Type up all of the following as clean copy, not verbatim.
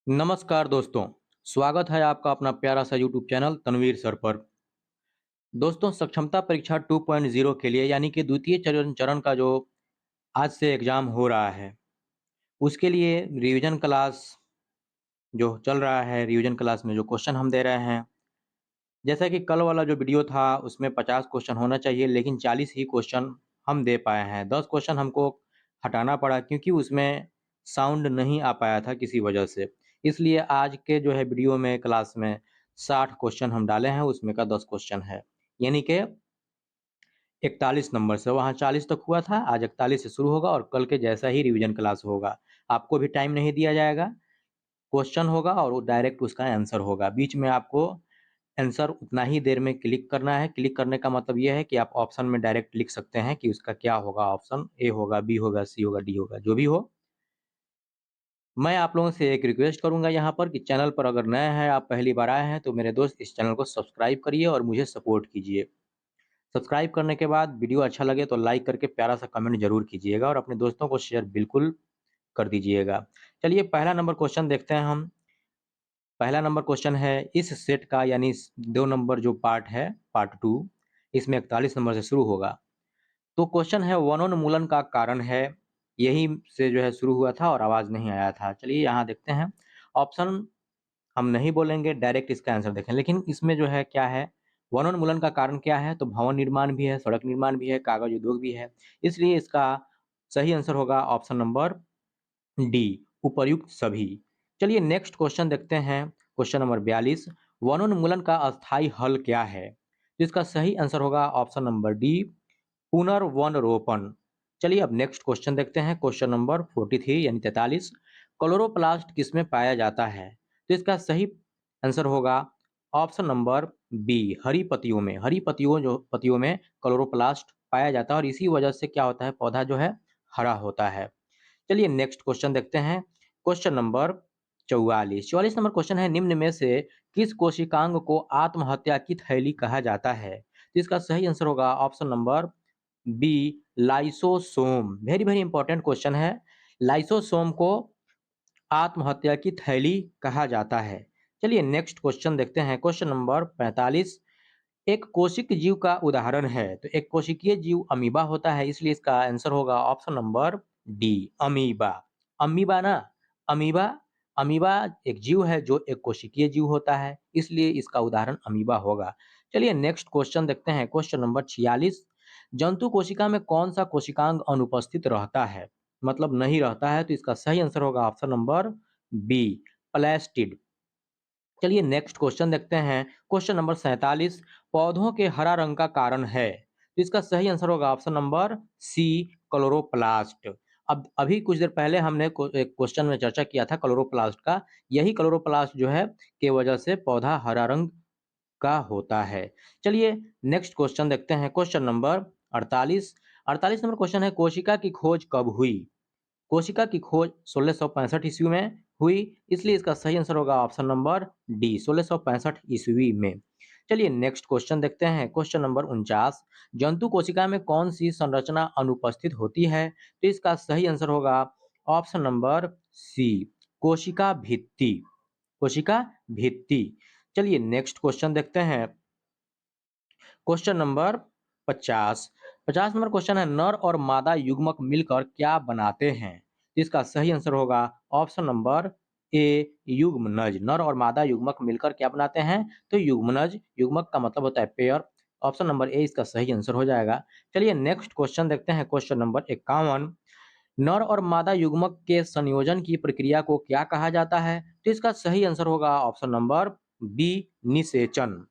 नमस्कार दोस्तों, स्वागत है आपका अपना प्यारा सा यूट्यूब चैनल तनवीर सर पर। दोस्तों सक्षमता परीक्षा 2.0 के लिए यानी कि द्वितीय चरण चरण का जो आज से एग्ज़ाम हो रहा है, उसके लिए रिवीजन क्लास जो चल रहा है, रिवीजन क्लास में जो क्वेश्चन हम दे रहे हैं, जैसा कि कल वाला जो वीडियो था उसमें 50 क्वेश्चन होना चाहिए लेकिन 40 ही क्वेश्चन हम दे पाए हैं। 10 क्वेश्चन हमको हटाना पड़ा क्योंकि उसमें साउंड नहीं आ पाया था किसी वजह से। इसलिए आज के जो है वीडियो में क्लास में 60 क्वेश्चन हम डाले हैं, उसमें का 10 क्वेश्चन है। यानी कि 41 नंबर से, वहाँ 40 तक हुआ था, आज 41 से शुरू होगा और कल के जैसा ही रिवीजन क्लास होगा। आपको भी टाइम नहीं दिया जाएगा, क्वेश्चन होगा और वो डायरेक्ट उसका आंसर होगा। बीच में आपको आंसर उतना ही देर में क्लिक करना है। क्लिक करने का मतलब ये है कि आप ऑप्शन में डायरेक्ट लिख सकते हैं कि उसका क्या होगा ऑप्शन, ए होगा, बी होगा, सी होगा, डी होगा, जो भी हो। मैं आप लोगों से एक रिक्वेस्ट करूँगा यहाँ पर कि चैनल पर अगर नए हैं, आप पहली बार आए हैं, तो मेरे दोस्त इस चैनल को सब्सक्राइब करिए और मुझे सपोर्ट कीजिए। सब्सक्राइब करने के बाद वीडियो अच्छा लगे तो लाइक करके प्यारा-सा कमेंट ज़रूर कीजिएगा और अपने दोस्तों को शेयर बिल्कुल कर दीजिएगा। चलिए पहला नंबर क्वेश्चन देखते हैं हम। पहला नंबर क्वेश्चन है इस सेट का यानी 2 नंबर जो पार्ट है, पार्ट 2 इसमें 41 नंबर से शुरू होगा। तो क्वेश्चन है वनोन्मूलन का कारण है, यही से जो है शुरू हुआ था और आवाज़ नहीं आया था। चलिए यहाँ देखते हैं, ऑप्शन हम नहीं बोलेंगे, डायरेक्ट इसका आंसर देखें। लेकिन इसमें जो है क्या है, वनोन्मूलन का कारण क्या है? तो भवन निर्माण भी है, सड़क निर्माण भी है, कागज़ उद्योग भी है। इसलिए इसका सही आंसर होगा ऑप्शन नंबर डी, उपर्युक्त सभी। चलिए नेक्स्ट क्वेश्चन देखते हैं, क्वेश्चन नंबर 42 वनोन्मूलन का अस्थायी हल क्या है? तो इसका सही आंसर होगा ऑप्शन नंबर डी, पुनर्वनरोपण। चलिए अब नेक्स्ट क्वेश्चन देखते हैं, क्वेश्चन नंबर 43 यानी 43 क्लोरोप्लास्ट किसमें पाया जाता है? तो इसका सही आंसर होगा ऑप्शन नंबर बी, हरी पत्तियों में। हरी पत्तियों में क्लोरोप्लास्ट पाया जाता है और इसी वजह से क्या होता है, पौधा जो है हरा होता है। चलिए नेक्स्ट क्वेश्चन देखते हैं, क्वेश्चन नंबर 44। 44 नंबर क्वेश्चन है निम्न में से किस कोशिकांग को आत्महत्या की थैली कहा जाता है? तो इसका सही आंसर होगा option number B, lysosome. Very very important question है। लाइसोसोम को आत्महत्या की थैली कहा जाता है। चलिए नेक्स्ट क्वेश्चन देखते हैं, क्वेश्चन नंबर 45 एक कोशिक जीव का उदाहरण है। तो एक कोशिकीय जीव अमीबा होता है, इसलिए इसका आंसर होगा option number D, amoeba. Amoeba ना, अमीबा, अमीबा एक जीव है जो एक कोशिकीय जीव होता है, इसलिए इसका उदाहरण अमीबा होगा। चलिए नेक्स्ट क्वेश्चन देखते हैं, क्वेश्चन नंबर 46 जंतु कोशिका में कौन सा कोशिकांग अनुपस्थित रहता है, मतलब नहीं रहता है? तो इसका सही आंसर होगा ऑप्शन नंबर बी, प्लास्टिड। चलिए नेक्स्ट क्वेश्चन देखते हैं, क्वेश्चन नंबर 47 पौधों के हरा रंग का कारण है। तो इसका सही आंसर होगा ऑप्शन नंबर सी, क्लोरोप्लास्ट। अब अभी कुछ देर पहले हमने एक क्वेश्चन में चर्चा किया था क्लोरोप्लास्ट का। यही क्लोरोप्लास्ट जो है के वजह से पौधा हरा रंग का होता है। चलिए नेक्स्ट क्वेश्चन देखते हैं, क्वेश्चन नंबर 48। 48 नंबर क्वेश्चन है कोशिका की खोज कब हुई? कोशिका की खोज 1665 ईस्वी में हुई, इसलिए इसका सही आंसर होगा ऑप्शन नंबर डी, 1665 ईस्वी में। चलिए नेक्स्ट क्वेश्चन देखते हैं, क्वेश्चन नंबर 49 जंतु कोशिका में कौन सी संरचना अनुपस्थित होती है? तो इसका सही आंसर होगा ऑप्शन नंबर सी, कोशिका भित्ति। कोशिका भित्ति। चलिए नेक्स्ट क्वेश्चन देखते हैं, क्वेश्चन नंबर 50। 50 नंबर क्वेश्चन है नर और मादा युग्मक मिलकर क्या बनाते हैं? तो इसका सही आंसर होगा ऑप्शन नंबर ए, युग्मनज। नर और मादा युग्मक मिलकर क्या बनाते हैं? तो युग्मनज। युग्मक का मतलब होता है पेयर। ऑप्शन नंबर ए इसका सही आंसर हो जाएगा। चलिए नेक्स्ट क्वेश्चन देखते हैं, क्वेश्चन नंबर 51 नर और मादा युग्मक के संयोजन की प्रक्रिया को क्या कहा जाता है? तो इसका सही आंसर होगा ऑप्शन नंबर बी, निषेचन।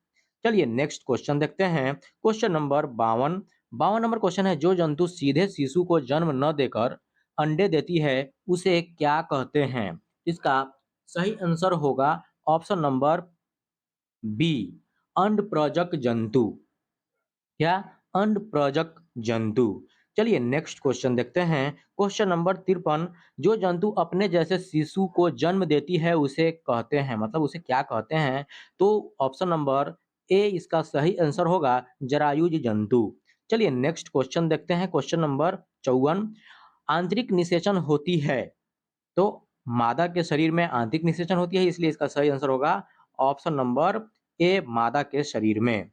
चलिए नेक्स्ट क्वेश्चन देखते हैं, क्वेश्चन नंबर 52। 52 नंबर क्वेश्चन है जो जंतु सीधे शिशु को जन्म न देकर अंडे देती है उसे क्या कहते हैं? इसका सही आंसर होगा ऑप्शन नंबर बी, अंडप्रजक जंतु। क्या? अंडप्रजक जंतु। चलिए नेक्स्ट क्वेश्चन देखते हैं, क्वेश्चन नंबर 53 जो जंतु अपने जैसे शिशु को जन्म देती है उसे कहते हैं, मतलब उसे क्या कहते हैं? तो ऑप्शन नंबर ए इसका सही आंसर होगा जरायुज जंतु। चलिए नेक्स्ट क्वेश्चन देखते हैं, क्वेश्चन नंबर 54 आंतरिक निषेचन होती है। तो मादा के शरीर में आंतरिक निषेचन होती है, इसलिए इसका सही आंसर होगा ऑप्शन नंबर ए, मादा के शरीर में।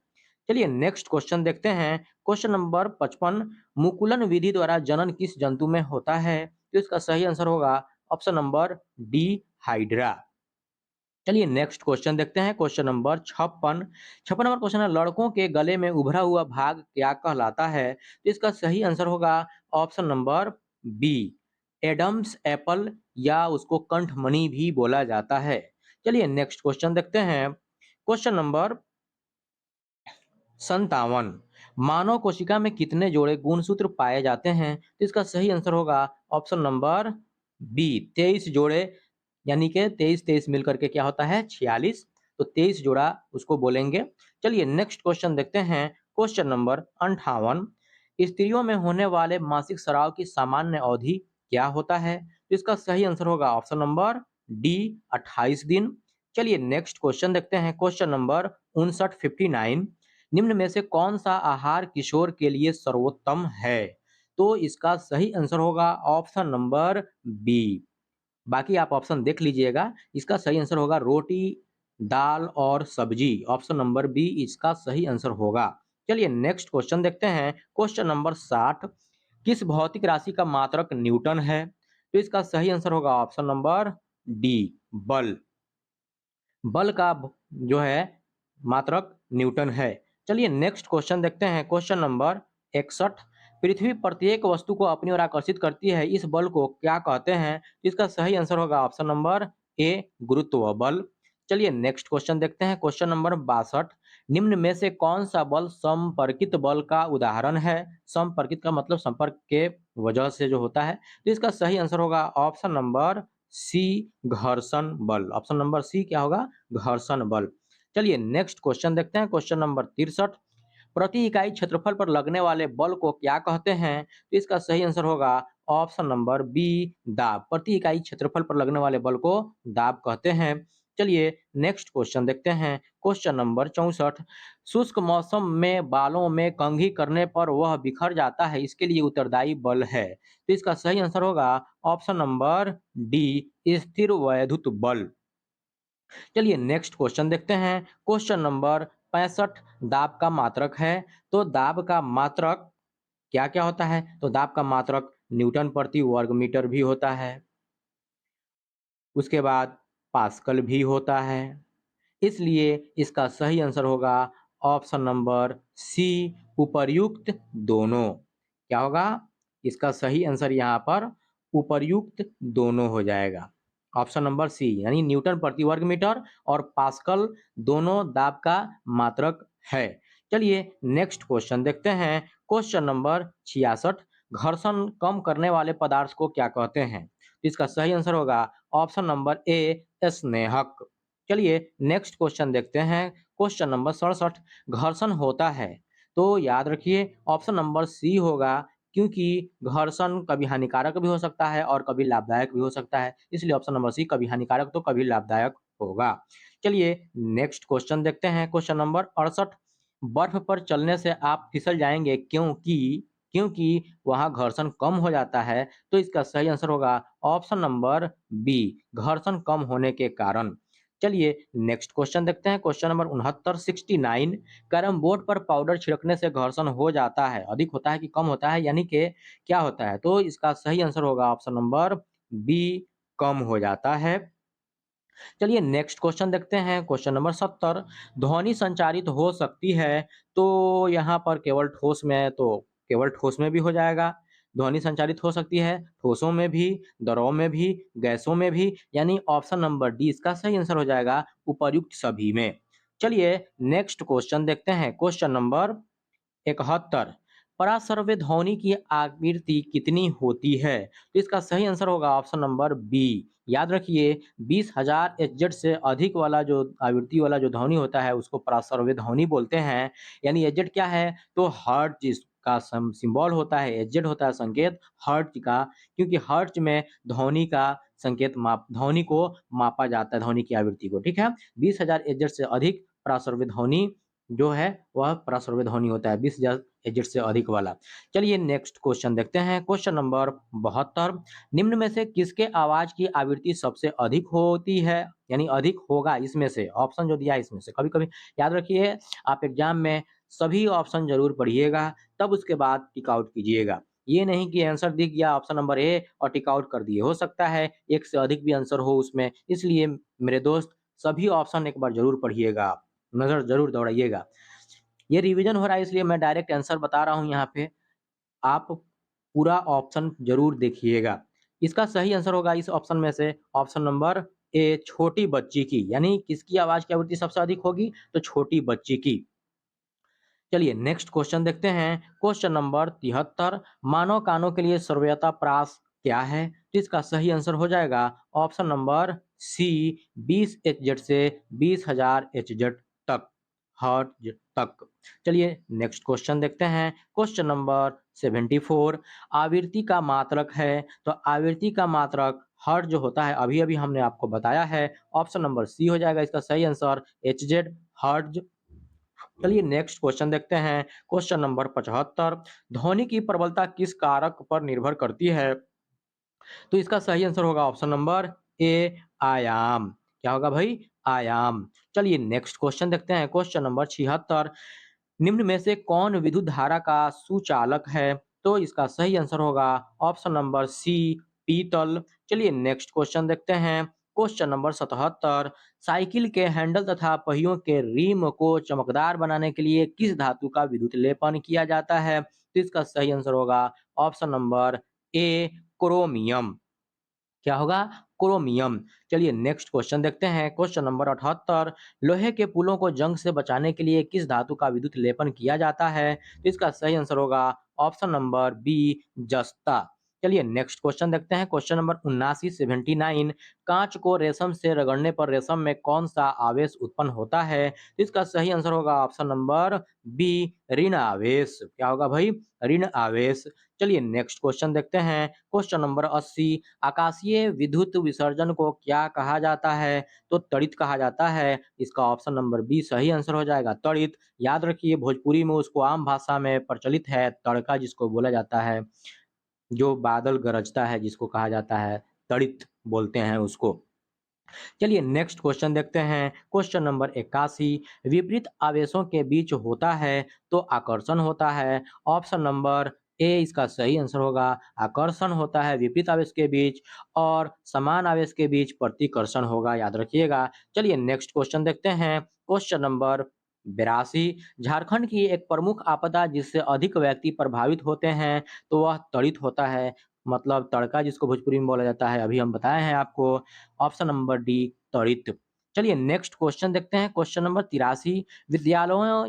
चलिए नेक्स्ट क्वेश्चन देखते हैं। क्वेश्चन नंबर 55, मुकुलन विधि द्वारा जनन किस जंतु में होता है? तो इसका सही आंसर होगा ऑप्शन नंबर डी, हाइड्रा। चलिए नेक्स्ट क्वेश्चन देखते हैं। क्वेश्चन नंबर 56, 56 नंबर क्वेश्चन है, लड़कों के गले में उभरा हुआ भाग क्या कहलाता है? तो इसका सही आंसर होगा option number B, Adam's apple, या उसको कंठमणि भी बोला जाता है। चलिए नेक्स्ट क्वेश्चन देखते हैं। क्वेश्चन नंबर 57, मानव कोशिका में कितने जोड़े गुणसूत्र पाए जाते हैं? तो इसका सही आंसर होगा ऑप्शन नंबर बी, 23 जोड़े, यानी कि 23-23 मिलकर के क्या होता है 46, तो 23 जोड़ा उसको बोलेंगे। चलिए नेक्स्ट क्वेश्चन देखते हैं। क्वेश्चन नंबर 58, स्त्रियों में होने वाले मासिक स्राव की सामान्य अवधि क्या होता है? तो इसका सही आंसर होगा ऑप्शन नंबर डी, 28 दिन। चलिए नेक्स्ट क्वेश्चन देखते हैं। क्वेश्चन नंबर 59, 59, निम्न में से कौन सा आहार किशोर के लिए सर्वोत्तम है? तो इसका सही आंसर होगा ऑप्शन नंबर बी। बाकी आप ऑप्शन देख लीजिएगा। इसका सही आंसर होगा रोटी, दाल और सब्जी। ऑप्शन नंबर बी इसका सही आंसर होगा। चलिए नेक्स्ट क्वेश्चन देखते हैं। क्वेश्चन नंबर 60, किस भौतिक राशि का मात्रक न्यूटन है? तो इसका सही आंसर होगा ऑप्शन नंबर डी, बल। बल का जो है मात्रक न्यूटन है। चलिए नेक्स्ट क्वेश्चन देखते हैं। क्वेश्चन नंबर 61, पृथ्वी प्रत्येक वस्तु को अपनी ओर आकर्षित करती है, इस बल को क्या कहते हैं? इसका सही आंसर होगा ऑप्शन नंबर ए, गुरुत्व बल। चलिए नेक्स्ट क्वेश्चन देखते हैं। क्वेश्चन नंबर 62, निम्न में से कौन सा बल संपर्कित बल का उदाहरण है? संपर्कित का मतलब संपर्क के वजह से जो होता है, तो इसका सही आंसर होगा ऑप्शन नंबर सी, घर्षण बल। ऑप्शन नंबर सी क्या होगा? घर्षण बल। चलिए नेक्स्ट क्वेश्चन देखते हैं। क्वेश्चन नंबर 63, प्रति इकाई क्षेत्रफल पर लगने वाले बल को क्या कहते हैं? तो इसका सही आंसर होगा ऑप्शन नंबर बी, दाब। प्रति इकाई क्षेत्रफल पर लगने वाले बल को दाब कहते हैं। चलिए नेक्स्ट क्वेश्चन देखते हैं। क्वेश्चन नंबर 64, शुष्क मौसम में बालों में कंघी करने पर वह बिखर जाता है, इसके लिए उत्तरदायी बल है। तो इसका सही आंसर होगा ऑप्शन नंबर डी, स्थिर वैद्युत बल। चलिए नेक्स्ट क्वेश्चन देखते हैं। क्वेश्चन नंबर 65, दाब का मात्रक है। तो दाब का मात्रक क्या क्या होता है? तो दाब का मात्रक न्यूटन प्रति वर्ग मीटर भी होता है, उसके बाद पास्कल भी होता है, इसलिए इसका सही आंसर होगा ऑप्शन नंबर सी, उपर्युक्त दोनों। क्या होगा? इसका सही आंसर यहाँ पर उपर्युक्त दोनों हो जाएगा। ऑप्शन नंबर सी, यानी न्यूटन प्रति वर्ग मीटर और पास्कल दोनों दाब का मात्रक है। चलिए नेक्स्ट क्वेश्चन देखते हैं। क्वेश्चन नंबर 66, घर्षण कम करने वाले पदार्थ को क्या कहते हैं? इसका सही आंसर होगा ऑप्शन नंबर ए, स्नेहक। चलिए नेक्स्ट क्वेश्चन देखते हैं। क्वेश्चन नंबर 67, घर्षण होता है, तो याद रखिए ऑप्शन नंबर सी होगा, क्योंकि घर्षण कभी हानिकारक भी हो सकता है और कभी लाभदायक भी हो सकता है, इसलिए ऑप्शन नंबर सी, कभी हानिकारक तो कभी लाभदायक होगा। चलिए नेक्स्ट क्वेश्चन देखते हैं। क्वेश्चन नंबर 68, बर्फ पर चलने से आप फिसल जाएंगे, क्योंकि क्योंकि वहां घर्षण कम हो जाता है। तो इसका सही आंसर होगा ऑप्शन नंबर बी, घर्षण कम होने के कारण। चलिए नेक्स्ट क्वेश्चन देखते हैं। क्वेश्चन नंबर 69, 69, कैरम बोर्ड पर पाउडर छिड़कने से घर्षण हो जाता है, अधिक होता है कि कम होता है, यानी कि क्या होता है? तो इसका सही आंसर होगा ऑप्शन नंबर बी, कम हो जाता है। चलिए नेक्स्ट क्वेश्चन देखते हैं। क्वेश्चन नंबर 70, ध्वनि संचारित हो सकती है, तो यहाँ पर केवल ठोस में, तो केवल ठोस में भी हो जाएगा। ध्वनि संचारित हो सकती है ठोसों में भी, द्रव में भी, गैसों में भी, यानी ऑप्शन नंबर डी इसका सही आंसर हो जाएगा, उपर्युक्त सभी में। चलिए नेक्स्ट क्वेश्चन देखते हैं। क्वेश्चन नंबर 71, पराश्रव्य ध्वनि की आवृत्ति कितनी होती है? तो इसका सही आंसर होगा ऑप्शन नंबर बी। याद रखिए 20,000 एचजेड से अधिक वाला जो आवृत्ति वाला जो ध्वनि होता है उसको पराश्रव्य ध्वनि बोलते हैं। यानी एचजेड क्या है? तो हर्ट्ज इसका सिंबल होता है, एचजेड होता है संकेत हर्ट्ज का, क्योंकि हर्ट्ज में ध्वनि का संकेत ध्वनि को मापा जाता है, ध्वनि की आवृत्ति को। ठीक है, 20,000 एचजेड से अधिक पराश्रव्य ध्वनि जो है वह प्रश्रव्य ध्वनि होता है, 20,000 एजेड से अधिक वाला। चलिए नेक्स्ट क्वेश्चन देखते हैं। क्वेश्चन नंबर 72, निम्न में से किसके आवाज की आवृत्ति सबसे अधिक होती है, यानी अधिक होगा इसमें से, ऑप्शन जो दिया है इसमें से। कभी कभी याद रखिए, आप एग्जाम में सभी ऑप्शन जरूर पढ़िएगा, तब उसके बाद टिक आउट कीजिएगा। ये नहीं कि आंसर दिख गया ऑप्शन नंबर ए और टिक आउट कर दिए, हो सकता है एक से अधिक भी आंसर हो उसमें। इसलिए मेरे दोस्त सभी ऑप्शन एक बार जरूर पढ़िएगा, नजर जरूर दौड़ाइएगा। ये रिवीजन हो रहा है इसलिए मैं डायरेक्ट आंसर बता रहा हूँ यहाँ पे, आप पूरा ऑप्शन जरूर देखिएगा। इसका सही आंसर होगा इस ऑप्शन में से ऑप्शन नंबर ए, छोटी बच्ची की, यानी किसकी आवाज की आवृत्ति सबसे अधिक होगी, तो छोटी बच्ची की। चलिए नेक्स्ट क्वेश्चन देखते हैं। क्वेश्चन नंबर 73, मानव कानों के लिए सर्वोच्च प्रास क्या है, तो इसका सही आंसर हो जाएगा ऑप्शन नंबर सी, 20 एचजेड से 20,000 एचजेड तक, हर्ट्ज तक। चलिए नेक्स्ट क्वेश्चन देखते हैं। क्वेश्चन नंबर 74, आवृत्ति का मात्रक है, तो आवृत्ति का मात्रक हर्ट्ज होता है, अभी अभी हमने आपको बताया है, ऑप्शन नंबर सी हो जाएगा इसका सही आंसर, एचजेड, हर्ट्ज। चलिए नेक्स्ट क्वेश्चन देखते हैं। क्वेश्चन नंबर 75, ध्वनि की प्रबलता किस कारक पर निर्भर करती है, तो इसका सही आंसर होगा ऑप्शन नंबर ए, आयाम। क्या होगा भाई, आयाम। चलिए नेक्स्ट क्वेश्चन देखते हैं। क्वेश्चन नंबर 76, निम्न में से कौन विद्युत धारा का सुचालक है, तो इसका सही आंसर होगा ऑप्शन नंबर सी, पीतल। चलिए नेक्स्ट क्वेश्चन देखते हैं। क्वेश्चन नंबर 77, साइकिल के हैंडल तथा पहियों के रिम को चमकदार बनाने के लिए किस धातु का विद्युत लेपन किया जाता है, तो इसका सही आंसर होगा ऑप्शन नंबर ए, क्रोमियम। क्या होगा, क्रोमियम। चलिए नेक्स्ट क्वेश्चन देखते हैं। क्वेश्चन नंबर 78, लोहे के पुलों को जंग से बचाने के लिए किस धातु का विद्युत लेपन किया जाता है, तो इसका सही आंसर होगा ऑप्शन नंबर बी, जस्ता। चलिए नेक्स्ट क्वेश्चन देखते हैं। क्वेश्चन नंबर 79, 79, कांच को रेशम से रगड़ने पर रेशम में कौन सा आवेश उत्पन्न होता है, तो इसका सही आंसर होगा ऑप्शन नंबर बी, ऋण आवेश। क्या होगा भाई, ऋण आवेश। चलिए नेक्स्ट क्वेश्चन देखते हैं। क्वेश्चन नंबर 80, आकाशीय विद्युत विसर्जन को क्या कहा जाता है, तो तड़ित कहा जाता है, इसका ऑप्शन नंबर बी सही आंसर हो जाएगा, तड़ित। याद रखिए भोजपुरी में उसको आम भाषा में प्रचलित है तड़का, जिसको बोला जाता है, जो बादल गरजता है जिसको कहा जाता है, तड़ित बोलते हैं उसको। चलिए नेक्स्ट क्वेश्चन देखते हैं। क्वेश्चन नंबर 81, विपरीत आवेशों के बीच होता है तो आकर्षण होता है, ऑप्शन नंबर ए इसका सही आंसर होगा, आकर्षण होता है विपरीत आवेश के बीच, और समान आवेश के बीच प्रतिकर्षण होगा, याद रखिएगा। चलिए नेक्स्ट क्वेश्चन देखते हैं। क्वेश्चन नंबर 82, झारखंड की एक प्रमुख आपदा जिससे अधिक व्यक्ति प्रभावित होते हैं, तो वह त्वरित होता है, मतलब तड़का जिसको भोजपुरी में बोला जाता है, अभी हम बताए हैं आपको, ऑप्शन नंबर डी, त्वरित। चलिए नेक्स्ट क्वेश्चन देखते हैं। क्वेश्चन नंबर 83, विद्यालयों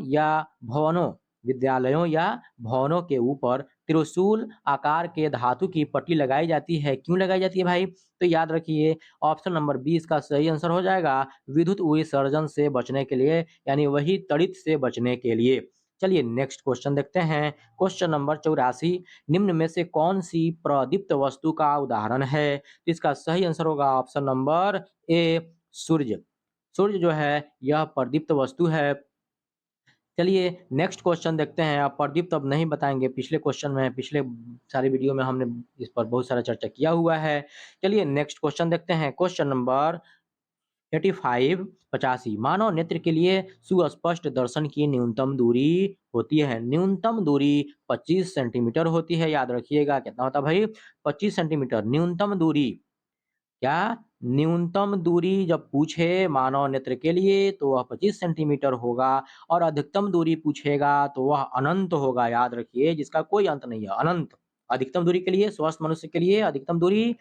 या भवनों के ऊपर त्रिशूल आकार के धातु की पट्टी लगाई जाती है, क्यों लगाई जाती है भाई, तो याद रखिए ऑप्शन नंबर 20 का सही आंसर हो जाएगा, विद्युत विसर्जन से बचने के लिए, यानी वही तड़ित से बचने के लिए। चलिए नेक्स्ट क्वेश्चन देखते हैं। क्वेश्चन नंबर 84, निम्न में से कौन सी प्रदीप्त वस्तु का उदाहरण है, तो इसका सही आंसर होगा ऑप्शन नंबर ए, सूर्य। सूर्य जो है यह प्रदीप्त वस्तु है। चलिए नेक्स्ट क्वेश्चन देखते हैं। आप प्रदीप्त अब नहीं बताएंगे, पिछले क्वेश्चन में, पिछले सारी वीडियो में हमने इस पर बहुत सारा चर्चा किया हुआ है। चलिए नेक्स्ट क्वेश्चन देखते हैं। क्वेश्चन नंबर 85, 85, मानव नेत्र के लिए सुस्पष्ट दर्शन की न्यूनतम दूरी होती है, न्यूनतम दूरी 25 सेंटीमीटर होती है, याद रखिएगा। कितना होता है भाई, 25 सेंटीमीटर न्यूनतम दूरी। क्या, न्यूनतम दूरी जब पूछे मानव नेत्र के लिए तो वह 25 सेंटीमीटर होगा, और अधिकतम दूरी पूछेगा तो वह अनंत होगा, याद रखिए, जिसका कोई अंत नहीं है, अनंत। अधिकतम दूरी के लिए, स्वस्थ मनुष्य के लिए अधिकतम दूरी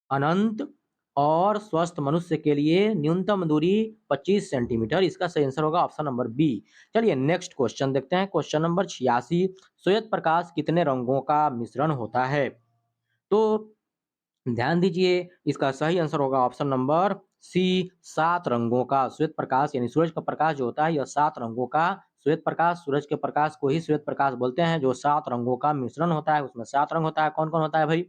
अनंत, और स्वस्थ मनुष्य के लिए न्यूनतम दूरी 25 सेंटीमीटर, इसका सही आंसर होगा ऑप्शन नंबर बी। चलिए नेक्स्ट क्वेश्चन देखते हैं। क्वेश्चन नंबर 86, श्वेत प्रकाश कितने रंगों का मिश्रण होता है, तो ध्यान दीजिए इसका सही आंसर होगा ऑप्शन नंबर सी, 7 रंगों का। श्वेत प्रकाश यानी सूरज का प्रकाश जो होता है यह 7 रंगों का, श्वेत प्रकाश, सूरज के प्रकाश को ही श्वेत प्रकाश बोलते हैं, जो 7 रंगों का मिश्रण होता है, उसमें 7 रंग होता है। कौन कौन होता है भाई,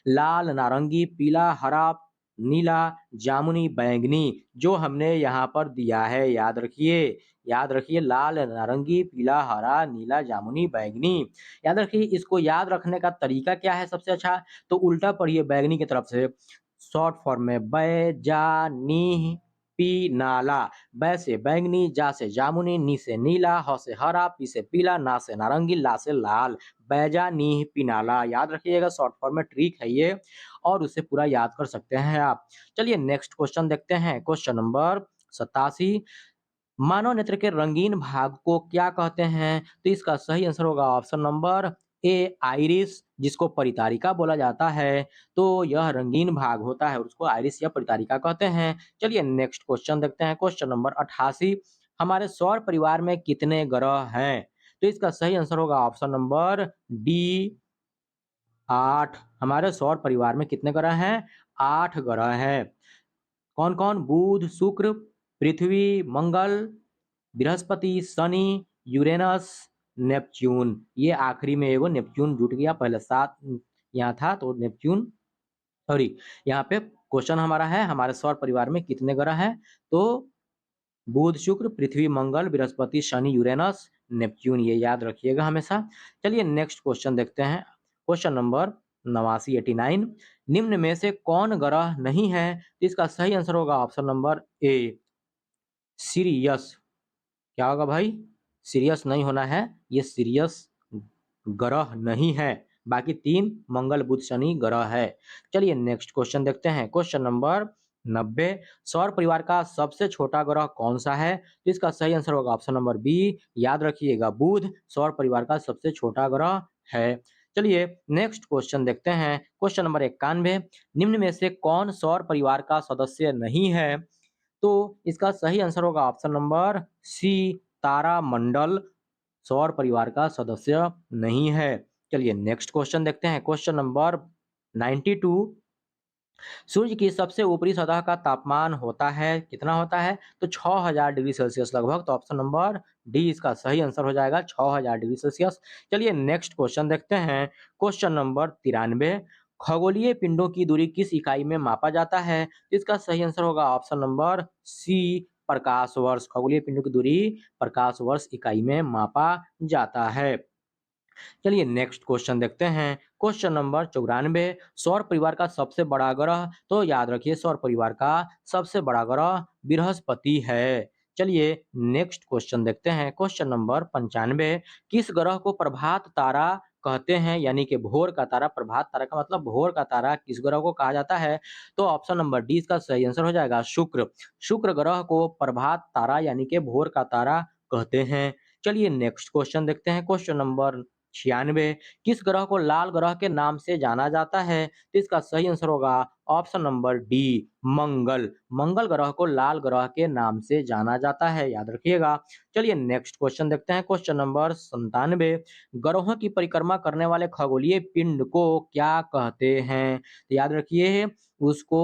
लाल, नारंगी, पीला, हरा, नीला, जामुनी, बैंगनी, जो हमने यहाँ पर दिया है, याद रखिए, याद रखिए लाल, नारंगी, पीला, हरा, नीला, जामुनी, बैंगनी। याद रखिए इसको याद रखने का तरीका क्या है सबसे अच्छा, तो उल्टा पढ़िए बैंगनी की तरफ से। शॉर्ट फॉर्म में बै, जा, नी, पी, नाला। बै से बैंगनी, जा से जामुनी, नी से नीला, ह से हरा, पी से पीला, ना से नारंगी, ला से लाल। बैजा, नीह, पिनाला। याद रखिएगा शॉर्ट फॉर्म में ट्रिक है ये और उसे पूरा याद कर सकते हैं आप। चलिए नेक्स्ट क्वेश्चन देखते हैं। Question number 87। मानव नेत्र के रंगीन भाग को क्या कहते हैं? तो इसका सही आंसर होगा ऑप्शन नंबर ए आइरिस, जिसको परितारिका बोला जाता है। तो यह रंगीन भाग होता है और उसको आइरिस या परितारिका कहते हैं। चलिए नेक्स्ट क्वेश्चन देखते हैं। Question number 88। हमारे सौर परिवार में कितने ग्रह हैं? तो इसका सही आंसर होगा ऑप्शन नंबर डी 8। हमारे सौर परिवार में कितने ग्रह हैं? 8 ग्रह हैं। कौन-कौन? बुध, शुक्र, पृथ्वी, मंगल, बृहस्पति, शनि, यूरेनस, नेपच्यून। ये आखिरी में एगो नेपच्यून जुट गया, पहले 7 यहाँ था तो नेपच्यून सॉरी, यहाँ पे क्वेश्चन हमारा है हमारे सौर परिवार में कितने ग्रह हैं? तो बुध, शुक्र, पृथ्वी, मंगल, बृहस्पति, शनि, यूरेनस, नेपच्यून, ये याद रखिएगा हमेशा। चलिए नेक्स्ट क्वेश्चन देखते हैं। Question number 89 89। निम्न में से कौन ग्रह नहीं है? तो इसका सही आंसर होगा ऑप्शन नंबर ए सीरियस। क्या होगा भाई? सीरियस नहीं होना है, ये सीरियस ग्रह नहीं है। बाकी 3 मंगल, बुध, शनि ग्रह है। चलिए नेक्स्ट क्वेश्चन देखते हैं। Question number 90। सौर परिवार का सबसे छोटा ग्रह कौन सा है? तो इसका सही आंसर होगा ऑप्शन नंबर बी। याद रखिएगा बुध सौर परिवार का सबसे छोटा ग्रह है। चलिए नेक्स्ट क्वेश्चन देखते हैं। Question number 91। निम्न में से कौन सौर परिवार का सदस्य नहीं है? तो इसका सही आंसर होगा ऑप्शन नंबर सी तारामंडल सौर परिवार का सदस्य नहीं है। चलिए नेक्स्ट क्वेश्चन देखते हैं। Question number 92। सूर्य की सबसे ऊपरी सतह का तापमान होता है कितना होता है? तो 6000 डिग्री सेल्सियस लगभग। तो ऑप्शन नंबर डी इसका सही आंसर हो जाएगा 6000 डिग्री सेल्सियस। चलिए नेक्स्ट क्वेश्चन देखते हैं। Question number 93। खगोलीय पिंडों की दूरी किस इकाई में मापा जाता है? तो इसका सही आंसर होगा ऑप्शन नंबर सी प्रकाश वर्ष। खगोलीय पिंडों की दूरी प्रकाश वर्ष इकाई में मापा जाता है। चलिए नेक्स्ट क्वेश्चन देखते हैं। Question number 94। सौर परिवार का सबसे बड़ा ग्रह, तो याद रखिए सौर परिवार का सबसे बड़ा ग्रह बृहस्पति है। चलिए नेक्स्ट क्वेश्चन देखते हैं। Question number 95। किस ग्रह को प्रभात तारा कहते हैं? यानी कि भोर का तारा। प्रभात तारा का मतलब भोर का तारा किस ग्रह को कहा जाता है? तो ऑप्शन नंबर डी इसका सही आंसर हो जाएगा शुक्र। शुक्र ग्रह को प्रभात तारा यानी कि भोर का तारा कहते हैं। चलिए नेक्स्ट क्वेश्चन देखते हैं। Question number 96। किस ग्रह को लाल ग्रह के नाम से जाना जाता है? तो इसका सही आंसर होगा ऑप्शन नंबर डी मंगल। मंगल ग्रह को लाल ग्रह के नाम से जाना जाता है, याद रखिएगा। चलिए नेक्स्ट क्वेश्चन देखते हैं। Question number 97। ग्रहों की परिक्रमा करने वाले खगोलीय पिंड को क्या कहते हैं? तो याद रखिए उसको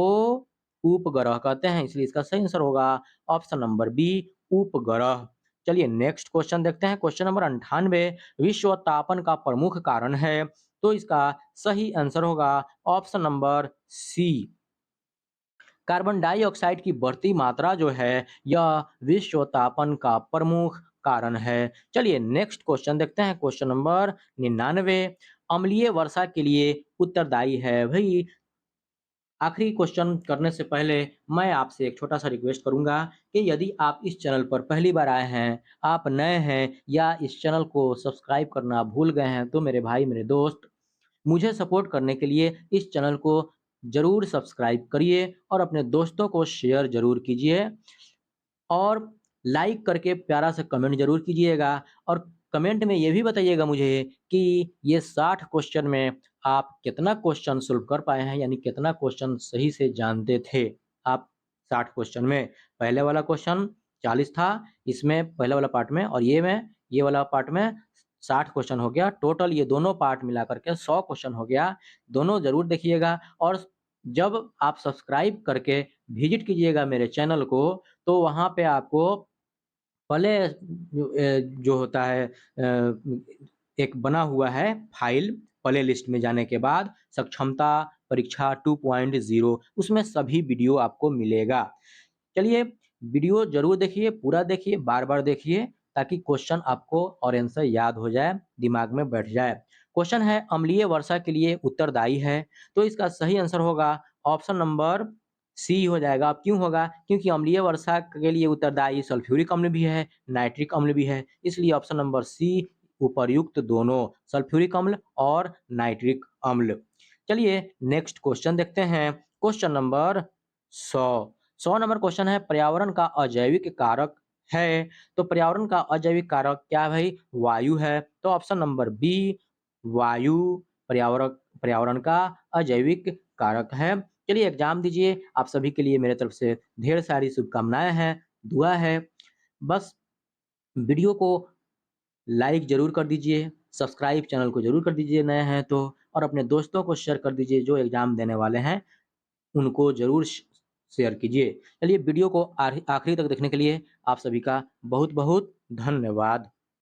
उपग्रह कहते हैं, इसलिए इसका सही आंसर होगा ऑप्शन नंबर बी उपग्रह। चलिए नेक्स्ट क्वेश्चन देखते हैं। Question number 98। विश्व तापन का प्रमुख कारण है, तो इसका सही आंसर होगा option number C carbon dioxide की बढ़ती मात्रा जो है यह विश्व तापन का प्रमुख कारण है। चलिए नेक्स्ट क्वेश्चन देखते हैं। Question number 99। अम्लीय वर्षा के लिए उत्तरदायी है। भाई आखिरी क्वेश्चन करने से पहले मैं आपसे एक छोटा सा रिक्वेस्ट करूंगा कि यदि आप इस चैनल पर पहली बार आए हैं, आप नए हैं या इस चैनल को सब्सक्राइब करना भूल गए हैं, तो मेरे भाई मेरे दोस्त मुझे सपोर्ट करने के लिए इस चैनल को ज़रूर सब्सक्राइब करिए और अपने दोस्तों को शेयर ज़रूर कीजिए और लाइक करके प्यारा सा कमेंट ज़रूर कीजिएगा और कमेंट में ये भी बताइएगा मुझे कि ये 60 क्वेश्चन में आप कितना क्वेश्चन सॉल्व कर पाए हैं, यानी कितना क्वेश्चन सही से जानते थे आप 60 क्वेश्चन में। पहले वाला क्वेश्चन 40 था इसमें पहले वाला पार्ट में, और ये वाला पार्ट में 60 क्वेश्चन हो गया। टोटल ये दोनों पार्ट मिला करके 100 क्वेश्चन हो गया। दोनों ज़रूर देखिएगा और जब आप सब्सक्राइब करके विजिट कीजिएगा मेरे चैनल को, तो वहाँ पे आपको पहले जो होता है एक बना हुआ है फाइल, प्ले लिस्ट में जाने के बाद सक्षमता परीक्षा 2.0 उसमें सभी वीडियो आपको मिलेगा। चलिए वीडियो ज़रूर देखिए, पूरा देखिए, बार-बार देखिए ताकि क्वेश्चन आपको और आंसर याद हो जाए, दिमाग में बैठ जाए। क्वेश्चन है अम्लीय वर्षा के लिए उत्तरदायी है, तो इसका सही आंसर होगा ऑप्शन नंबर सी हो जाएगा। अब क्यों होगा? क्योंकि अम्लीय वर्षा के लिए उत्तरदायी सल्फ्यूरिक अम्ल भी है, नाइट्रिक अम्ल भी है, इसलिए ऑप्शन नंबर सी उपर्युक्त दोनों सल्फ्यूरिक अम्ल और नाइट्रिक अम्ल। चलिए नेक्स्ट क्वेश्चन देखते हैं। क्वेश्चन नंबर 100 100 नंबर क्वेश्चन है पर्यावरण का अजैविक कारक है, तो पर्यावरण का अजैविक कारक क्या है भाई? वायु है, तो ऑप्शन नंबर बी वायु पर्यावरण पर्यावरण का अजैविक कारक है। चलिए एग्जाम दीजिए, आप सभी के लिए मेरे तरफ से ढेर सारी शुभकामनाएं हैं, दुआ है। बस वीडियो को लाइक ज़रूर कर दीजिए, सब्सक्राइब चैनल को ज़रूर कर दीजिए नए हैं तो, और अपने दोस्तों को शेयर कर दीजिए जो एग्जाम देने वाले हैं, उनको ज़रूर शेयर कीजिए। चलिए वीडियो को आखिरी तक देखने के लिए आप सभी का बहुत-बहुत धन्यवाद।